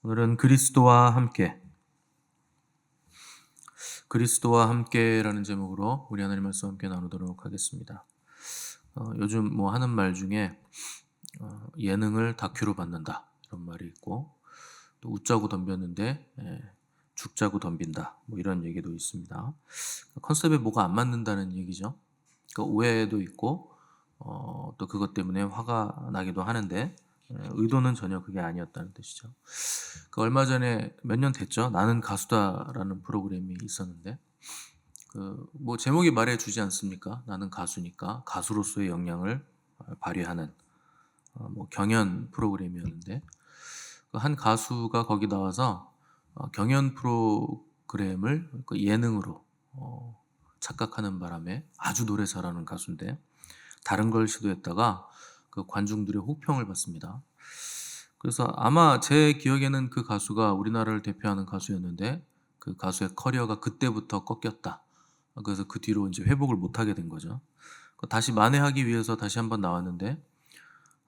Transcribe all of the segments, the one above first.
오늘은 그리스도와 함께라는 제목으로 우리 하나님 말씀 함께 나누도록 하겠습니다. 요즘 뭐 하는 말 중에 예능을 다큐로 받는다 이런 말이 있고, 또 웃자고 덤볐는데 죽자고 덤빈다 뭐 이런 얘기도 있습니다. 컨셉에 뭐가 안 맞는다는 얘기죠. 그러니까 오해도 있고 또 그것 때문에 화가 나기도 하는데 의도는 전혀 그게 아니었다는 뜻이죠. 얼마 전에 몇 년 됐죠. 나는 가수다라는 프로그램이 있었는데 뭐 제목이 말해주지 않습니까? 나는 가수니까 가수로서의 역량을 발휘하는 뭐 경연 프로그램이었는데 한 가수가 거기 나와서 경연 프로그램을 예능으로 착각하는 바람에 아주 노래 잘하는 가수인데 다른 걸 시도했다가 그 관중들의 혹평을 받습니다. 그래서 아마 제 기억에는 그 가수가 우리나라를 대표하는 가수였는데 그 가수의 커리어가 그때부터 꺾였다. 그래서 그 뒤로 이제 회복을 못 하게 된 거죠. 다시 만회하기 위해서 다시 한번 나왔는데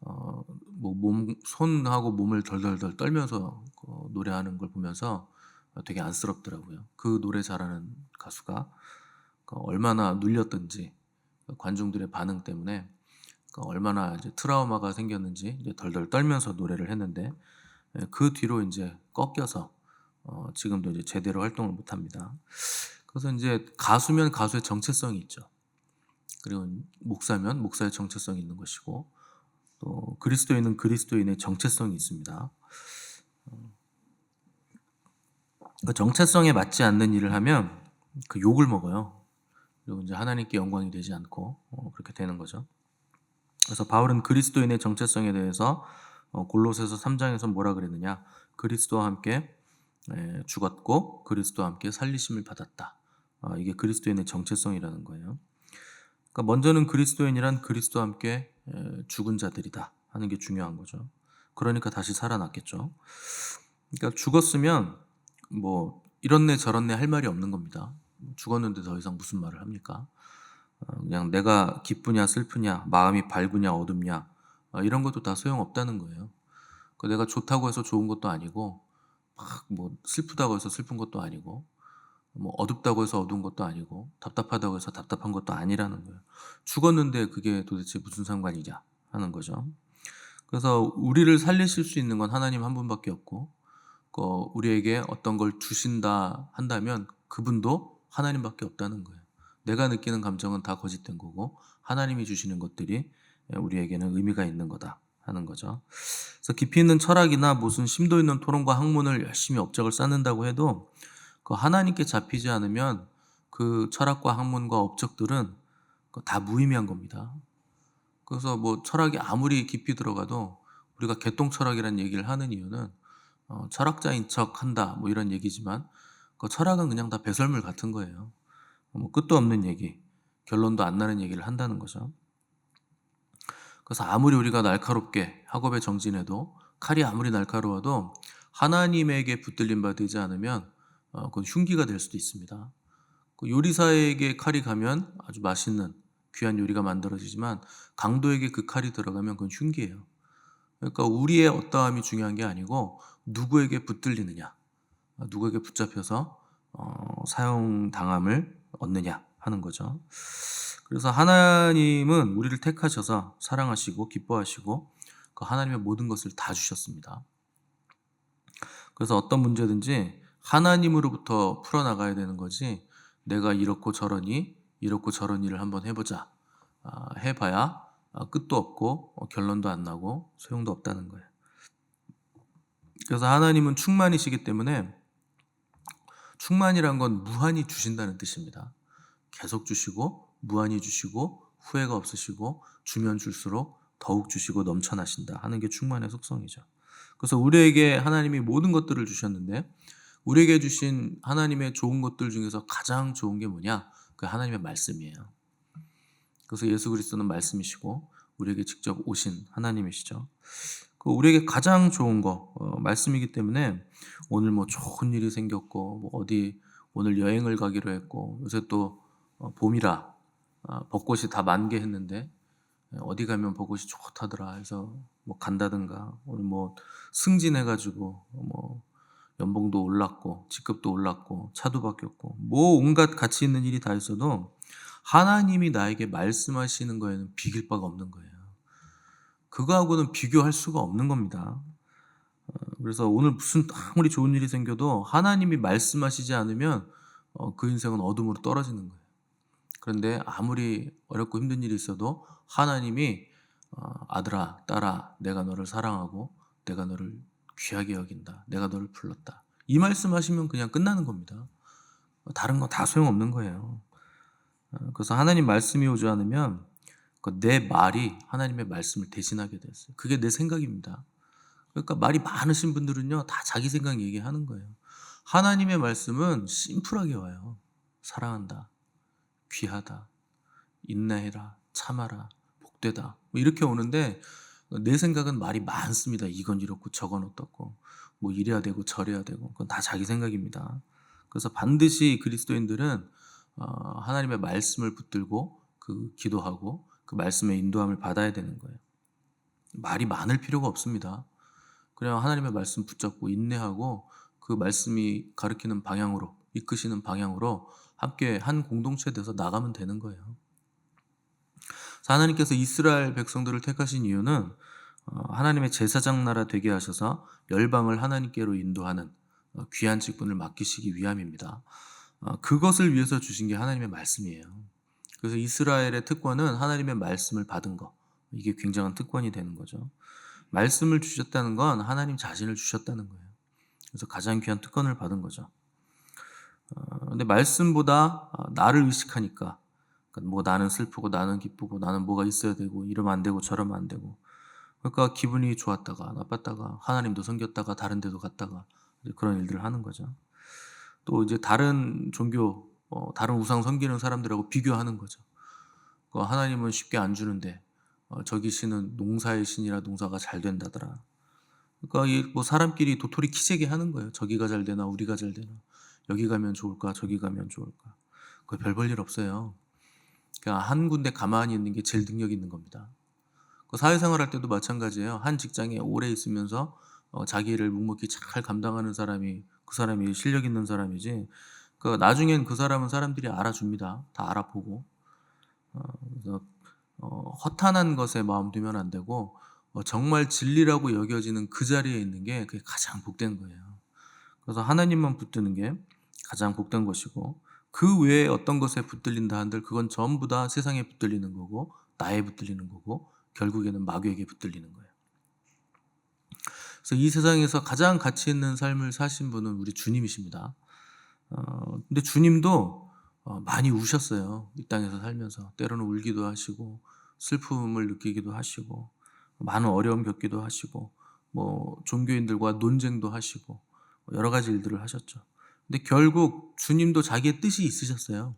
뭐 손하고 몸을 덜덜덜 떨면서 노래하는 걸 보면서 되게 안쓰럽더라고요. 그 노래 잘하는 가수가 얼마나 눌렸던지 관중들의 반응 때문에 얼마나 이제 트라우마가 생겼는지 이제 덜덜 떨면서 노래를 했는데 그 뒤로 이제 꺾여서 지금도 이제 제대로 활동을 못 합니다. 그래서 이제 가수면 가수의 정체성이 있죠. 그리고 목사면 목사의 정체성이 있는 것이고, 또 그리스도인은 그리스도인의 정체성이 있습니다. 그 정체성에 맞지 않는 일을 하면 그 욕을 먹어요. 그리고 이제 하나님께 영광이 되지 않고 그렇게 되는 거죠. 그래서 바울은 그리스도인의 정체성에 대해서 골로새서 3장에서 뭐라 그랬느냐? 그리스도와 함께 죽었고 그리스도와 함께 살리심을 받았다. 이게 그리스도인의 정체성이라는 거예요. 그러니까 먼저는 그리스도인이란 그리스도와 함께 죽은 자들이다 하는 게 중요한 거죠. 그러니까 다시 살아났겠죠. 그러니까 죽었으면 뭐 이런네 저런네 할 말이 없는 겁니다. 죽었는데 더 이상 무슨 말을 합니까? 그냥 내가 기쁘냐 슬프냐, 마음이 밝으냐 어둡냐, 이런 것도 다 소용없다는 거예요. 내가 좋다고 해서 좋은 것도 아니고, 막 뭐 슬프다고 해서 슬픈 것도 아니고, 뭐 어둡다고 해서 어두운 것도 아니고, 답답하다고 해서 답답한 것도 아니라는 거예요. 죽었는데 그게 도대체 무슨 상관이냐 하는 거죠. 그래서 우리를 살리실 수 있는 건 하나님 한 분밖에 없고, 우리에게 어떤 걸 주신다 한다면 그분도 하나님밖에 없다는 거예요. 내가 느끼는 감정은 다 거짓된 거고 하나님이 주시는 것들이 우리에게는 의미가 있는 거다 하는 거죠. 그래서 깊이 있는 철학이나 무슨 심도 있는 토론과 학문을 열심히 업적을 쌓는다고 해도 그 하나님께 잡히지 않으면 그 철학과 학문과 업적들은 다 무의미한 겁니다. 그래서 뭐 철학이 아무리 깊이 들어가도 우리가 개똥 철학이라는 얘기를 하는 이유는 철학자인 척 한다 뭐 이런 얘기지만 그 철학은 그냥 다 배설물 같은 거예요. 뭐 끝도 없는 얘기, 결론도 안 나는 얘기를 한다는 거죠. 그래서 아무리 우리가 날카롭게 학업에 정진해도, 칼이 아무리 날카로워도 하나님에게 붙들림 받지 않으면 그건 흉기가 될 수도 있습니다. 그 요리사에게 칼이 가면 아주 맛있는 귀한 요리가 만들어지지만 강도에게 그 칼이 들어가면 그건 흉기예요. 그러니까 우리의 어떠함이 중요한 게 아니고 누구에게 붙들리느냐, 누구에게 붙잡혀서 사용당함을 얻느냐 하는 거죠. 그래서 하나님은 우리를 택하셔서 사랑하시고 기뻐하시고 그 하나님의 모든 것을 다 주셨습니다. 그래서 어떤 문제든지 하나님으로부터 풀어나가야 되는 거지, 내가 이렇고 저러니 이렇고 저런 일을 한번 해보자 해봐야 끝도 없고 결론도 안 나고 소용도 없다는 거예요. 그래서 하나님은 충만이시기 때문에, 충만이란 건 무한히 주신다는 뜻입니다. 계속 주시고 무한히 주시고 후회가 없으시고 주면 줄수록 더욱 주시고 넘쳐나신다 하는 게 충만의 속성이죠. 그래서 우리에게 하나님이 모든 것들을 주셨는데, 우리에게 주신 하나님의 좋은 것들 중에서 가장 좋은 게 뭐냐? 그 하나님의 말씀이에요. 그래서 예수 그리스도는 말씀이시고 우리에게 직접 오신 하나님이시죠. 우리에게 가장 좋은 거 말씀이기 때문에 오늘 뭐 좋은 일이 생겼고, 뭐 어디 오늘 여행을 가기로 했고, 요새 또 봄이라 벚꽃이 다 만개했는데 어디 가면 벚꽃이 좋다더라 해서 뭐 간다든가 오늘 뭐 승진해가지고 뭐 연봉도 올랐고 직급도 올랐고 차도 바뀌었고 뭐 온갖 가치 있는 일이 다 있어도 하나님이 나에게 말씀하시는 거에는 비길 바가 없는 거예요. 그거하고는 비교할 수가 없는 겁니다. 그래서 오늘 무슨 아무리 좋은 일이 생겨도 하나님이 말씀하시지 않으면 그 인생은 어둠으로 떨어지는 거예요. 그런데 아무리 어렵고 힘든 일이 있어도 하나님이 아들아, 딸아, 내가 너를 사랑하고 내가 너를 귀하게 여긴다. 내가 너를 불렀다. 이 말씀하시면 그냥 끝나는 겁니다. 다른 거 다 소용없는 거예요. 그래서 하나님 말씀이 오지 않으면 내 말이 하나님의 말씀을 대신하게 됐어요. 그게 내 생각입니다. 그러니까 말이 많으신 분들은요, 다 자기 생각 얘기하는 거예요. 하나님의 말씀은 심플하게 와요. 사랑한다, 귀하다, 인내해라, 참아라, 복되다. 뭐 이렇게 오는데 내 생각은 말이 많습니다. 이건 이렇고 저건 어떻고 뭐 이래야 되고 저래야 되고 그건 다 자기 생각입니다. 그래서 반드시 그리스도인들은 하나님의 말씀을 붙들고 그 기도하고 그 말씀의 인도함을 받아야 되는 거예요. 말이 많을 필요가 없습니다. 그냥 하나님의 말씀 붙잡고 인내하고 그 말씀이 가리키는 방향으로 이끄시는 방향으로 함께 한 공동체 돼서 나가면 되는 거예요. 하나님께서 이스라엘 백성들을 택하신 이유는 하나님의 제사장 나라 되게 하셔서 열방을 하나님께로 인도하는 귀한 직분을 맡기시기 위함입니다. 그것을 위해서 주신 게 하나님의 말씀이에요. 그래서 이스라엘의 특권은 하나님의 말씀을 받은 거, 이게 굉장한 특권이 되는 거죠. 말씀을 주셨다는 건 하나님 자신을 주셨다는 거예요. 그래서 가장 귀한 특권을 받은 거죠. 근데 말씀보다 나를 의식하니까 그러니까 뭐 나는 슬프고 나는 기쁘고 나는 뭐가 있어야 되고 이러면 안 되고 저러면 안 되고 그러니까 기분이 좋았다가 나빴다가 하나님도 섬겼다가 다른 데도 갔다가 그런 일들을 하는 거죠. 또 이제 다른 종교 다른 우상 섬기는 사람들하고 비교하는 거죠. 하나님은 쉽게 안 주는데 저기 신은 농사의 신이라 농사가 잘 된다더라. 그러니까 뭐 사람끼리 도토리 키재기 하는 거예요. 저기가 잘 되나 우리가 잘 되나 여기 가면 좋을까 저기 가면 좋을까. 그 별 볼 일 없어요. 그냥 한 군데 가만히 있는 게 제일 능력 있는 겁니다. 사회생활 할 때도 마찬가지예요. 한 직장에 오래 있으면서 자기 일을 묵묵히 잘 감당하는 사람이 그 사람이 실력 있는 사람이지. 나중엔 그 사람은 사람들이 알아줍니다. 다 알아보고. 그래서 허탄한 것에 마음 두면 안 되고 정말 진리라고 여겨지는 그 자리에 있는 게 그게 가장 복된 거예요. 그래서 하나님만 붙드는 게 가장 복된 것이고 그 외에 어떤 것에 붙들린다 한들 그건 전부 다 세상에 붙들리는 거고 나에 붙들리는 거고 결국에는 마귀에게 붙들리는 거예요. 그래서 이 세상에서 가장 가치 있는 삶을 사신 분은 우리 주님이십니다. 근데 주님도 많이 우셨어요. 이 땅에서 살면서 때로는 울기도 하시고 슬픔을 느끼기도 하시고 많은 어려움 겪기도 하시고 뭐 종교인들과 논쟁도 하시고 여러 가지 일들을 하셨죠. 근데 결국 주님도 자기의 뜻이 있으셨어요.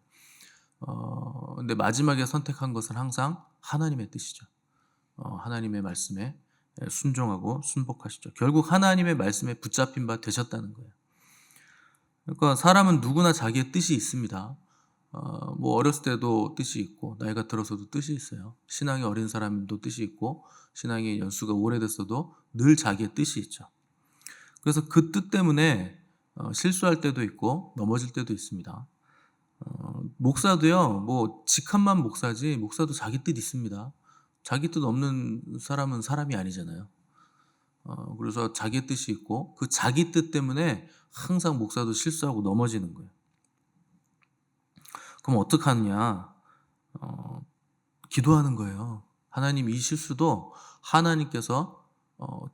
근데 마지막에 선택한 것은 항상 하나님의 뜻이죠. 하나님의 말씀에 순종하고 순복하시죠. 결국 하나님의 말씀에 붙잡힌 바 되셨다는 거예요. 그러니까 사람은 누구나 자기의 뜻이 있습니다. 뭐 어렸을 때도 뜻이 있고 나이가 들어서도 뜻이 있어요. 신앙이 어린 사람도 뜻이 있고 신앙의 연수가 오래됐어도 늘 자기의 뜻이 있죠. 그래서 그 뜻 때문에 실수할 때도 있고 넘어질 때도 있습니다. 목사도요, 뭐 직함만 목사지 목사도 자기 뜻 있습니다. 자기 뜻 없는 사람은 사람이 아니잖아요. 그래서 자기 뜻이 있고 그 자기 뜻 때문에 항상 목사도 실수하고 넘어지는 거예요. 그럼 어떡하느냐? 기도하는 거예요. 하나님 이 실수도 하나님께서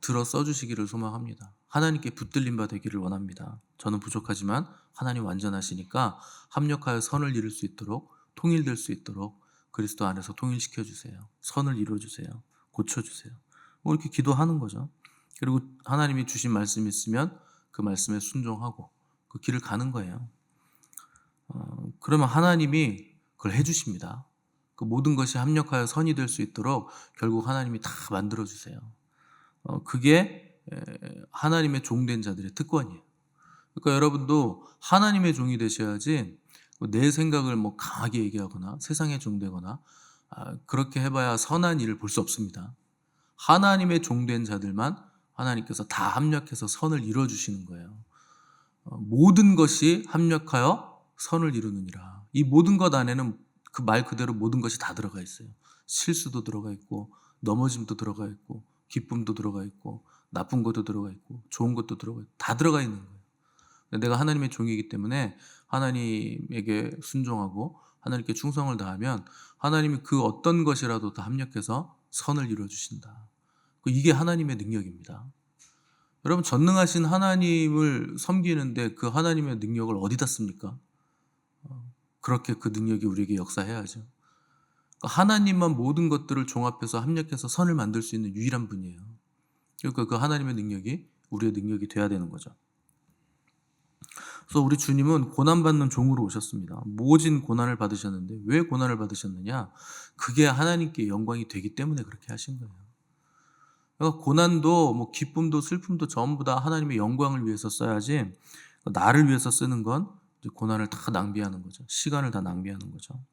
들어 써주시기를 소망합니다. 하나님께 붙들림 바 되기를 원합니다. 저는 부족하지만 하나님 완전하시니까 합력하여 선을 이룰 수 있도록 통일될 수 있도록 그리스도 안에서 통일시켜 주세요. 선을 이루어 주세요. 고쳐 주세요. 뭐 이렇게 기도하는 거죠. 그리고 하나님이 주신 말씀이 있으면 그 말씀에 순종하고 그 길을 가는 거예요. 그러면 하나님이 그걸 해주십니다. 그 모든 것이 합력하여 선이 될 수 있도록 결국 하나님이 다 만들어 주세요. 그게 하나님의 종된 자들의 특권이에요. 그러니까 여러분도 하나님의 종이 되셔야지 내 생각을 뭐 강하게 얘기하거나 세상에 종되거나 그렇게 해봐야 선한 일을 볼 수 없습니다. 하나님의 종된 자들만 하나님께서 다 합력해서 선을 이루어주시는 거예요. 모든 것이 합력하여 선을 이루느니라. 이 모든 것 안에는 그 말 그대로 모든 것이 다 들어가 있어요. 실수도 들어가 있고, 넘어짐도 들어가 있고, 기쁨도 들어가 있고, 나쁜 것도 들어가 있고, 좋은 것도 들어가 있고, 다 들어가 있는 거예요. 내가 하나님의 종이기 때문에 하나님에게 순종하고 하나님께 충성을 다하면 하나님이 그 어떤 것이라도 다 합력해서 선을 이루어 주신다. 이게 하나님의 능력입니다. 여러분, 전능하신 하나님을 섬기는데 그 하나님의 능력을 어디다 씁니까? 그렇게 그 능력이 우리에게 역사해야죠. 하나님만 모든 것들을 종합해서 합력해서 선을 만들 수 있는 유일한 분이에요. 그러니까 그 하나님의 능력이 우리의 능력이 돼야 되는 거죠. 그래서 우리 주님은 고난받는 종으로 오셨습니다. 모진 고난을 받으셨는데 왜 고난을 받으셨느냐? 그게 하나님께 영광이 되기 때문에 그렇게 하신 거예요. 그러니까 고난도 뭐 기쁨도 슬픔도 전부 다 하나님의 영광을 위해서 써야지, 나를 위해서 쓰는 건 고난을 다 낭비하는 거죠. 시간을 다 낭비하는 거죠.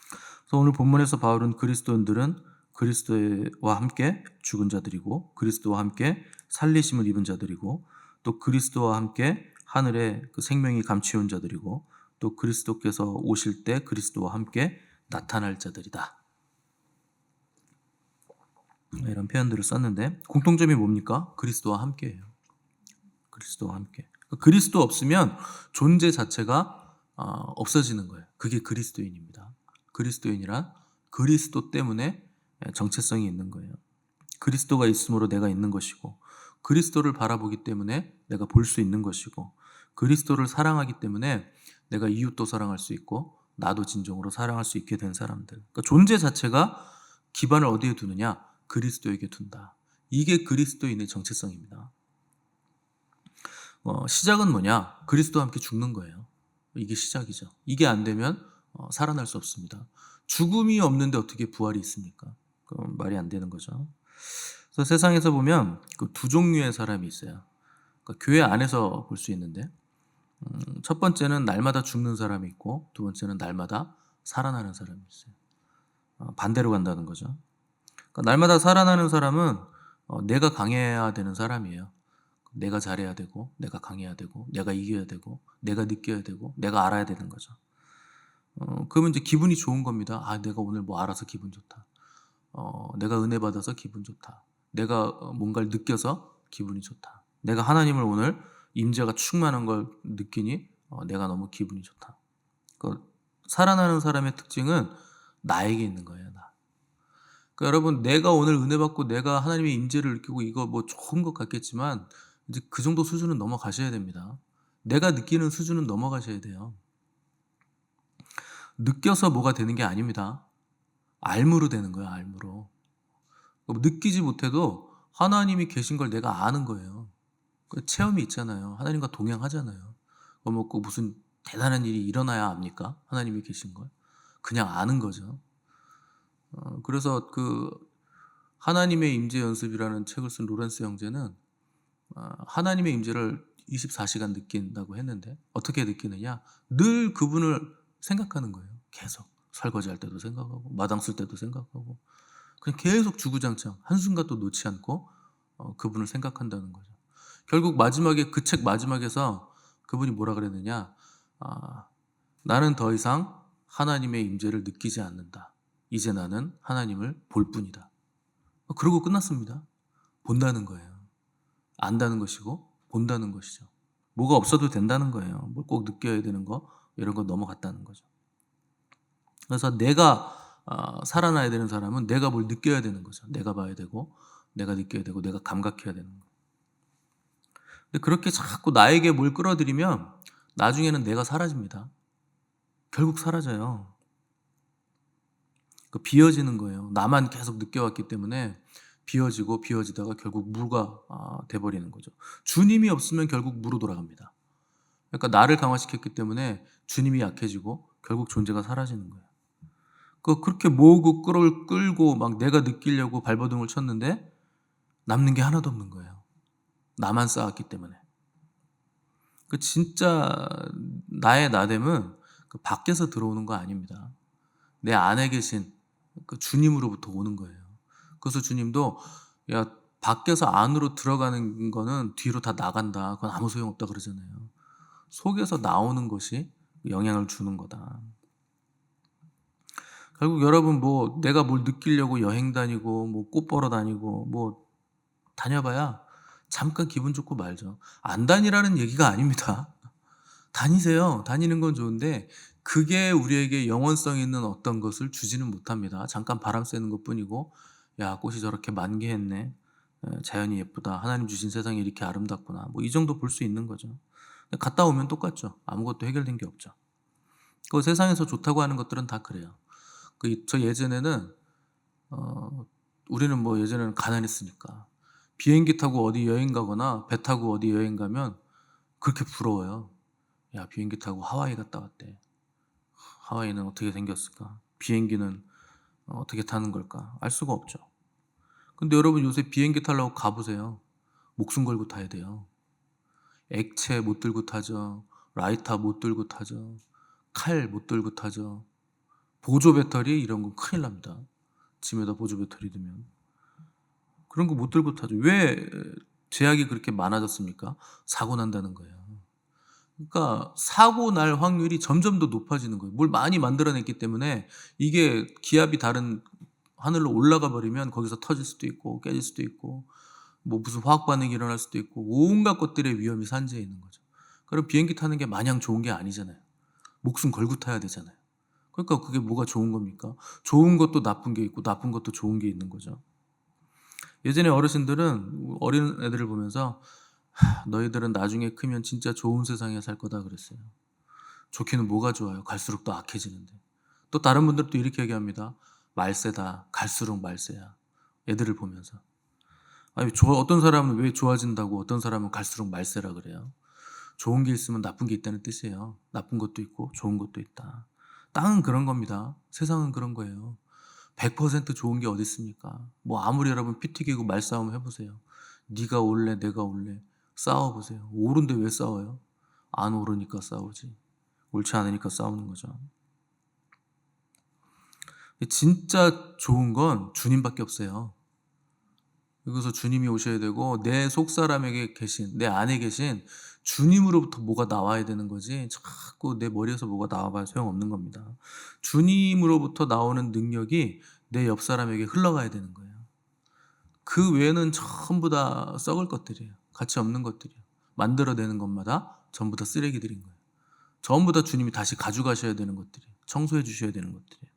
그래서 오늘 본문에서 바울은 그리스도인들은 그리스도와 함께 죽은 자들이고 그리스도와 함께 살리심을 입은 자들이고 또 그리스도와 함께 하늘에 그 생명이 감추온 자들이고 또 그리스도께서 오실 때 그리스도와 함께 나타날 자들이다. 이런 표현들을 썼는데 공통점이 뭡니까? 그리스도와 함께예요. 그리스도와 함께. 그리스도 없으면 존재 자체가 없어지는 거예요. 그게 그리스도인입니다. 그리스도인이란 그리스도 때문에 정체성이 있는 거예요. 그리스도가 있으므로 내가 있는 것이고 그리스도를 바라보기 때문에 내가 볼 수 있는 것이고 그리스도를 사랑하기 때문에 내가 이웃도 사랑할 수 있고 나도 진정으로 사랑할 수 있게 된 사람들. 그러니까 존재 자체가 기반을 어디에 두느냐? 그리스도에게 둔다. 이게 그리스도인의 정체성입니다. 시작은 뭐냐? 그리스도와 함께 죽는 거예요. 이게 시작이죠. 이게 안 되면 살아날 수 없습니다. 죽음이 없는데 어떻게 부활이 있습니까? 그건 말이 안 되는 거죠. 그래서 세상에서 보면 그 두 종류의 사람이 있어요. 그러니까 교회 안에서 볼 수 있는데 첫 번째는 날마다 죽는 사람이 있고 두 번째는 날마다 살아나는 사람이 있어요. 반대로 간다는 거죠. 그러니까 날마다 살아나는 사람은 내가 강해야 되는 사람이에요. 내가 잘해야 되고 내가 강해야 되고 내가 이겨야 되고 내가 느껴야 되고 내가 알아야 되는 거죠. 그러면 이제 기분이 좋은 겁니다. 내가 오늘 뭐 알아서 기분 좋다. 내가 은혜 받아서 기분 좋다. 내가 뭔가를 느껴서 기분이 좋다. 내가 하나님을 오늘 임재가 충만한 걸 느끼니 내가 너무 기분이 좋다. 살아나는 사람의 특징은 나에게 있는 거예요. 나. 그러니까 여러분, 내가 오늘 은혜 받고 내가 하나님의 임재를 느끼고 이거 뭐 좋은 것 같겠지만 이제 그 정도 수준은 넘어가셔야 됩니다. 내가 느끼는 수준은 넘어가셔야 돼요. 느껴서 뭐가 되는 게 아닙니다. 알무로 되는 거예요. 알무로. 느끼지 못해도 하나님이 계신 걸 내가 아는 거예요. 체험이 있잖아요. 하나님과 동행하잖아요. 뭐 무슨 대단한 일이 일어나야 압니까? 하나님이 계신 걸. 그냥 아는 거죠. 그래서 그 하나님의 임재 연습이라는 책을 쓴 로렌스 형제는 하나님의 임재를 24시간 느낀다고 했는데 어떻게 느끼느냐? 늘 그분을 생각하는 거예요. 계속 설거지할 때도 생각하고 마당 쓸 때도 생각하고 그냥 계속 주구장창 한순간도 놓지 않고 그분을 생각한다는 거죠. 결국 마지막에 그 책 마지막에서 그분이 뭐라 그랬느냐? 나는 더 이상 하나님의 임재를 느끼지 않는다. 이제 나는 하나님을 볼 뿐이다. 그러고 끝났습니다. 본다는 거예요. 안다는 것이고 본다는 것이죠. 뭐가 없어도 된다는 거예요. 뭘 꼭 느껴야 되는 거 이런 거 넘어갔다는 거죠. 그래서 내가 살아나야 되는 사람은 내가 뭘 느껴야 되는 거죠. 내가 봐야 되고 내가 느껴야 되고 내가 감각해야 되는 거예요. 근데 그렇게 자꾸 나에게 뭘 끌어들이면 나중에는 내가 사라집니다. 결국 사라져요. 비어지는 거예요. 나만 계속 느껴왔기 때문에 비어지고 비어지다가 결국 무가 돼버리는 거죠. 주님이 없으면 결국 무로 돌아갑니다. 그러니까 나를 강화시켰기 때문에 주님이 약해지고 결국 존재가 사라지는 거예요. 그렇게 모으고 끌고 막 내가 느끼려고 발버둥을 쳤는데 남는 게 하나도 없는 거예요. 나만 쌓았기 때문에. 진짜 나의 나됨은 밖에서 들어오는 거 아닙니다. 내 안에 계신 그 주님으로부터 오는 거예요. 그래서 주님도 야 밖에서 안으로 들어가는 거는 뒤로 다 나간다. 그건 아무 소용없다 그러잖아요. 속에서 나오는 것이 영향을 주는 거다. 결국 여러분 뭐 내가 뭘 느끼려고 여행 다니고 뭐 꽃 보러 다니고 뭐 다녀봐야 잠깐 기분 좋고 말죠. 안 다니라는 얘기가 아닙니다. 다니세요. 다니는 건 좋은데 그게 우리에게 영원성 있는 어떤 것을 주지는 못합니다. 잠깐 바람 쐬는 것뿐이고 야 꽃이 저렇게 만개했네. 자연이 예쁘다. 하나님 주신 세상이 이렇게 아름답구나. 뭐 이 정도 볼 수 있는 거죠. 갔다 오면 똑같죠. 아무것도 해결된 게 없죠. 그 세상에서 좋다고 하는 것들은 다 그래요. 저 예전에는 우리는 뭐 예전에는 가난했으니까 비행기 타고 어디 여행 가거나 배 타고 어디 여행 가면 그렇게 부러워요. 야 비행기 타고 하와이 갔다 왔대. 하와이는 어떻게 생겼을까? 비행기는 어떻게 타는 걸까? 알 수가 없죠. 근데 여러분 요새 비행기 타려고 가보세요. 목숨 걸고 타야 돼요. 액체 못 들고 타죠. 라이터 못 들고 타죠. 칼 못 들고 타죠. 보조 배터리 이런 건 큰일 납니다. 짐에다 보조 배터리 두면. 그런 거 못 들고 타죠. 왜 제약이 그렇게 많아졌습니까? 사고 난다는 거예요. 그러니까 사고 날 확률이 점점 더 높아지는 거예요. 뭘 많이 만들어냈기 때문에 이게 기압이 다른 하늘로 올라가 버리면 거기서 터질 수도 있고 깨질 수도 있고 뭐 무슨 화학 반응이 일어날 수도 있고 온갖 것들의 위험이 산재해 있는 거죠. 그럼 비행기 타는 게 마냥 좋은 게 아니잖아요. 목숨 걸고 타야 되잖아요. 그러니까 그게 뭐가 좋은 겁니까? 좋은 것도 나쁜 게 있고 나쁜 것도 좋은 게 있는 거죠. 예전에 어르신들은 어린 애들을 보면서 너희들은 나중에 크면 진짜 좋은 세상에 살 거다 그랬어요. 좋기는 뭐가 좋아요? 갈수록 더 악해지는데. 또 다른 분들도 이렇게 얘기합니다. 말세다. 갈수록 말세야. 애들을 보면서. 아니, 어떤 사람은 왜 좋아진다고 어떤 사람은 갈수록 말세라 그래요. 좋은 게 있으면 나쁜 게 있다는 뜻이에요. 나쁜 것도 있고 좋은 것도 있다. 땅은 그런 겁니다. 세상은 그런 거예요. 100% 좋은 게 어디 있습니까? 뭐 아무리 여러분 피 튀기고 말싸움 해보세요. 네가 옳래 내가 옳래 싸워보세요. 옳은데 왜 싸워요? 안 옳으니까 싸우지. 옳지 않으니까 싸우는 거죠. 진짜 좋은 건 주님밖에 없어요. 그래서 주님이 오셔야 되고 내 속사람에게 계신 내 안에 계신 주님으로부터 뭐가 나와야 되는 거지 자꾸 내 머리에서 뭐가 나와봐야 소용없는 겁니다. 주님으로부터 나오는 능력이 내 옆 사람에게 흘러가야 되는 거예요. 그 외에는 전부 다 썩을 것들이에요. 가치 없는 것들이에요. 만들어내는 것마다 전부 다 쓰레기들인 거예요. 전부 다 주님이 다시 가져가셔야 되는 것들이에요. 청소해 주셔야 되는 것들이에요.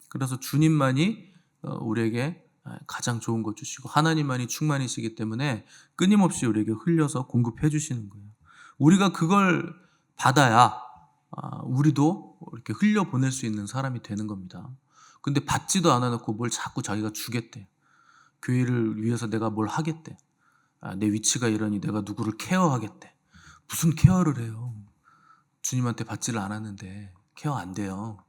그래서 주님만이 우리에게 가장 좋은 것 주시고 하나님만이 충만이시기 때문에 끊임없이 우리에게 흘려서 공급해 주시는 거예요. 우리가 그걸 받아야 우리도 이렇게 흘려보낼 수 있는 사람이 되는 겁니다. 근데 받지도 않아놓고 뭘 자꾸 자기가 주겠대. 교회를 위해서 내가 뭘 하겠대. 내 위치가 이러니 내가 누구를 케어하겠대. 무슨 케어를 해요. 주님한테 받지를 않았는데 케어 안 돼요.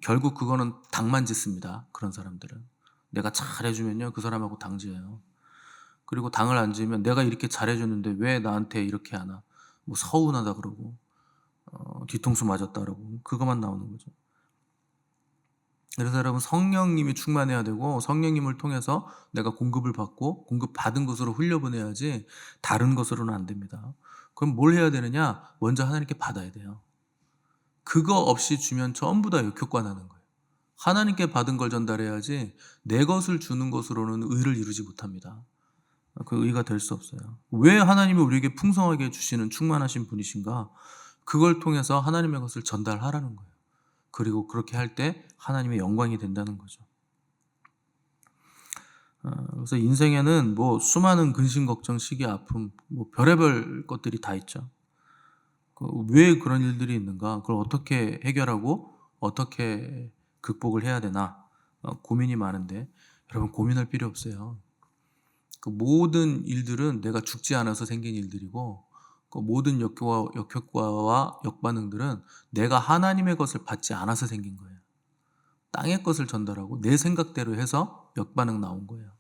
결국 그거는 당만 짓습니다. 그런 사람들은. 내가 잘해주면요 그 사람하고 당지예요. 그리고 당을 안 지으면 내가 이렇게 잘해줬는데 왜 나한테 이렇게 하나 뭐 서운하다 그러고 뒤통수 맞았다 그러고 그것만 나오는 거죠. 그래서 여러분 성령님이 충만해야 되고 성령님을 통해서 내가 공급을 받고 공급받은 것으로 흘려보내야지 다른 것으로는 안 됩니다. 그럼 뭘 해야 되느냐? 먼저 하나님께 받아야 돼요. 그거 없이 주면 전부 다 역효과 나는 거예요. 하나님께 받은 걸 전달해야지 내 것을 주는 것으로는 의를 이루지 못합니다. 그 의가 될 수 없어요. 왜 하나님이 우리에게 풍성하게 주시는 충만하신 분이신가? 그걸 통해서 하나님의 것을 전달하라는 거예요. 그리고 그렇게 할 때 하나님의 영광이 된다는 거죠. 그래서 인생에는 뭐 수많은 근심, 걱정, 시기, 아픔, 뭐 별의별 것들이 다 있죠. 왜 그런 일들이 있는가? 그걸 어떻게 해결하고 어떻게 극복을 해야 되나? 고민이 많은데 여러분 고민할 필요 없어요. 그 모든 일들은 내가 죽지 않아서 생긴 일들이고 그 모든 역효과와 역반응들은 내가 하나님의 것을 받지 않아서 생긴 거예요. 땅의 것을 전달하고 내 생각대로 해서 역반응 나온 거예요.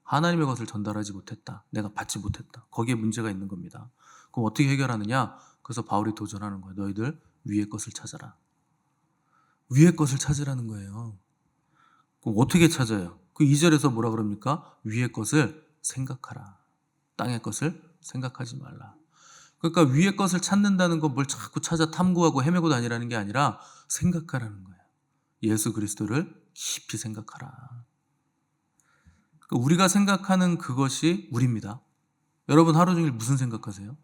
하나님의 것을 전달하지 못했다. 내가 받지 못했다. 거기에 문제가 있는 겁니다. 그럼 어떻게 해결하느냐? 그래서 바울이 도전하는 거예요. 너희들 위의 것을 찾아라. 위의 것을 찾으라는 거예요. 그럼 어떻게 찾아요? 그 2절에서 뭐라 그럽니까? 위의 것을 생각하라. 땅의 것을 생각하지 말라. 그러니까 위의 것을 찾는다는 건 뭘 자꾸 찾아 탐구하고 헤매고 다니라는 게 아니라 생각하라는 거예요. 예수 그리스도를 깊이 생각하라. 그러니까 우리가 생각하는 그것이 우리입니다. 여러분 하루 종일 무슨 생각하세요?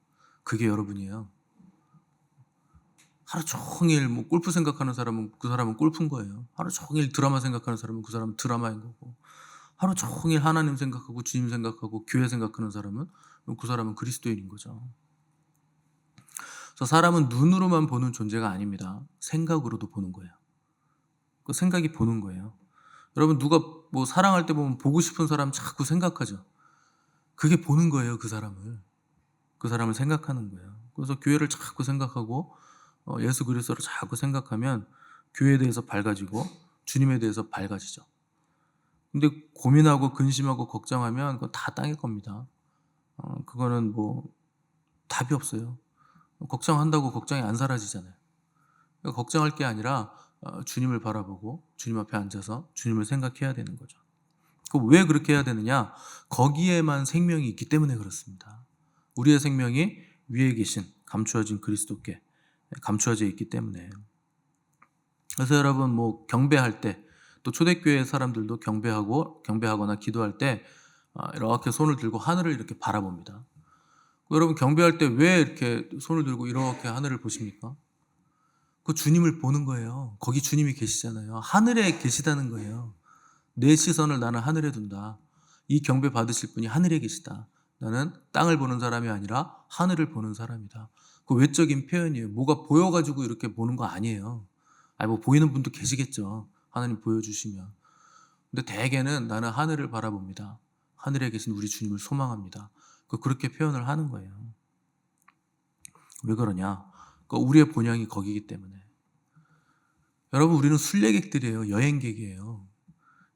그게 여러분이에요. 하루 종일 뭐 골프 생각하는 사람은 그 사람은 골프인 거예요. 하루 종일 드라마 생각하는 사람은 그 사람은 드라마인 거고, 하루 종일 하나님 생각하고 주님 생각하고 교회 생각하는 사람은 그 사람은 그리스도인인 거죠. 그래서 사람은 눈으로만 보는 존재가 아닙니다. 생각으로도 보는 거예요. 그 생각이 보는 거예요. 여러분 누가 뭐 사랑할 때 보면 보고 싶은 사람 자꾸 생각하죠. 그게 보는 거예요. 그 사람을 생각하는 거예요. 그래서 교회를 자꾸 생각하고 예수 그리스도를 자꾸 생각하면 교회에 대해서 밝아지고 주님에 대해서 밝아지죠. 근데 고민하고 근심하고 걱정하면 그건 다 땅의 겁니다. 그거는 뭐 답이 없어요. 걱정한다고 걱정이 안 사라지잖아요. 그러니까 걱정할 게 아니라 주님을 바라보고 주님 앞에 앉아서 주님을 생각해야 되는 거죠. 왜 그렇게 해야 되느냐? 거기에만 생명이 있기 때문에 그렇습니다. 우리의 생명이 위에 계신 감추어진 그리스도께 감추어져 있기 때문에. 그래서 여러분 뭐 경배할 때, 또 초대교회 사람들도 경배하거나 기도할 때 이렇게 손을 들고 하늘을 이렇게 바라봅니다. 여러분 경배할 때 왜 이렇게 손을 들고 이렇게 하늘을 보십니까? 그 주님을 보는 거예요. 거기 주님이 계시잖아요. 하늘에 계시다는 거예요. 내 시선을 나는 하늘에 둔다. 이 경배 받으실 분이 하늘에 계시다. 나는 땅을 보는 사람이 아니라 하늘을 보는 사람이다. 그 외적인 표현이에요. 뭐가 보여가지고 이렇게 보는 거 아니에요. 아니 뭐 보이는 분도 계시겠죠. 하나님 보여주시면. 근데 대개는 나는 하늘을 바라봅니다. 하늘에 계신 우리 주님을 소망합니다. 그렇게 표현을 하는 거예요. 왜 그러냐? 우리의 본향이 거기이기 때문에. 여러분 우리는 순례객들이에요. 여행객이에요.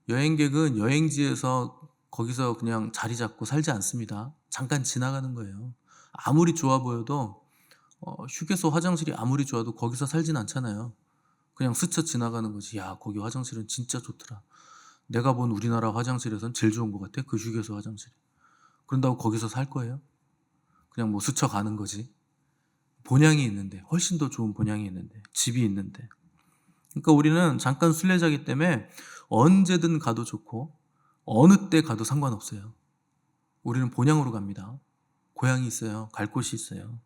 여행객은 여행지에서 거기서 그냥 자리 잡고 살지 않습니다. 잠깐 지나가는 거예요. 아무리 좋아 보여도 휴게소 화장실이 아무리 좋아도 거기서 살진 않잖아요. 그냥 스쳐 지나가는 거지. 야 거기 화장실은 진짜 좋더라. 내가 본 우리나라 화장실에선 제일 좋은 것 같아. 그 휴게소 화장실이. 그런다고 거기서 살 거예요? 그냥 뭐 스쳐가는 거지. 본향이 있는데, 훨씬 더 좋은 본향이 있는데, 집이 있는데. 그러니까 우리는 잠깐 순례자이기 때문에 언제든 가도 좋고 어느 때 가도 상관없어요. 우리는 본향으로 갑니다. 고향이 있어요. 갈 곳이 있어요.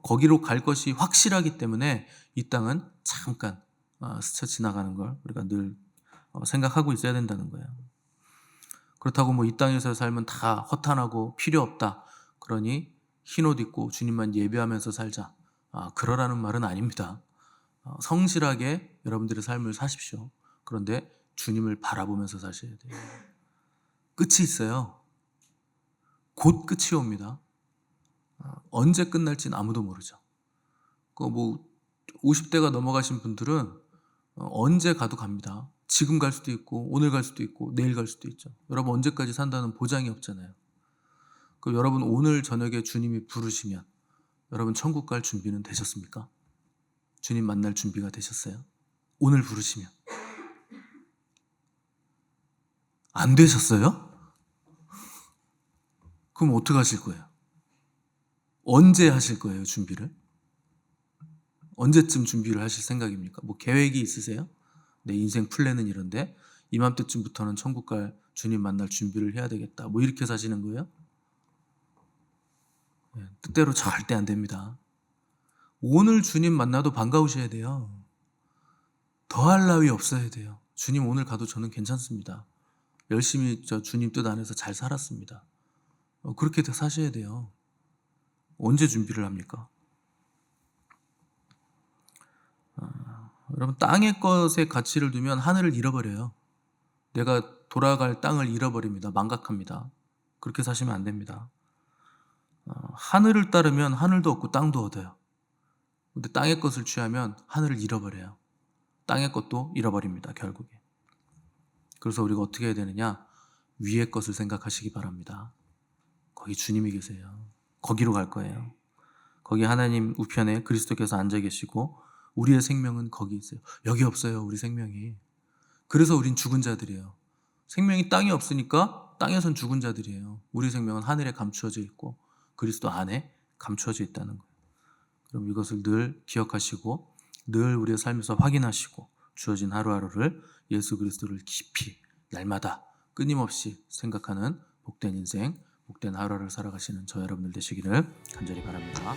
거기로 갈 것이 확실하기 때문에 이 땅은 잠깐 스쳐 지나가는 걸 우리가 늘 생각하고 있어야 된다는 거예요. 그렇다고 뭐 이 땅에서 살면 다 허탄하고 필요 없다. 그러니 흰옷 입고 주님만 예배하면서 살자. 그러라는 말은 아닙니다. 성실하게 여러분들의 삶을 사십시오. 그런데 주님을 바라보면서 사셔야 돼요. 끝이 있어요. 곧 끝이 옵니다. 언제 끝날지는 아무도 모르죠. 뭐 50대가 넘어가신 분들은 언제 가도 갑니다. 지금 갈 수도 있고 오늘 갈 수도 있고 내일 갈 수도 있죠. 여러분 언제까지 산다는 보장이 없잖아요. 여러분 오늘 저녁에 주님이 부르시면 여러분 천국 갈 준비는 되셨습니까? 주님 만날 준비가 되셨어요? 오늘 부르시면 안 되셨어요? 그럼 어떻게 하실 거예요? 언제 하실 거예요, 준비를? 언제쯤 준비를 하실 생각입니까? 뭐 계획이 있으세요? 내 인생 플랜은 이런데 이맘때쯤부터는 천국 갈 주님 만날 준비를 해야 되겠다. 뭐 이렇게 사시는 거예요? 뜻대로 절대 안 됩니다. 오늘 주님 만나도 반가우셔야 돼요. 더할 나위 없어야 돼요. 주님 오늘 가도 저는 괜찮습니다. 열심히 저 주님 뜻 안에서 잘 살았습니다. 그렇게 사셔야 돼요. 언제 준비를 합니까? 여러분 땅의 것에 가치를 두면 하늘을 잃어버려요. 내가 돌아갈 땅을 잃어버립니다. 망각합니다. 그렇게 사시면 안 됩니다. 하늘을 따르면 하늘도 얻고 땅도 얻어요. 근데 땅의 것을 취하면 하늘을 잃어버려요. 땅의 것도 잃어버립니다. 결국에. 그래서 우리가 어떻게 해야 되느냐? 위의 것을 생각하시기 바랍니다. 거기 주님이 계세요. 거기로 갈 거예요. 거기 하나님 우편에 그리스도께서 앉아 계시고 우리의 생명은 거기 있어요. 여기 없어요. 우리 생명이. 그래서 우린 죽은 자들이에요. 생명이 땅에 없으니까 땅에선 죽은 자들이에요. 우리 생명은 하늘에 감추어져 있고 그리스도 안에 감추어져 있다는 거예요. 그럼 이것을 늘 기억하시고 늘 우리의 삶에서 확인하시고 주어진 하루하루를 예수 그리스도를 깊이 날마다 끊임없이 생각하는 복된 인생, 복된 하루하루를 살아가시는 저 여러분들 되시기를 간절히 바랍니다.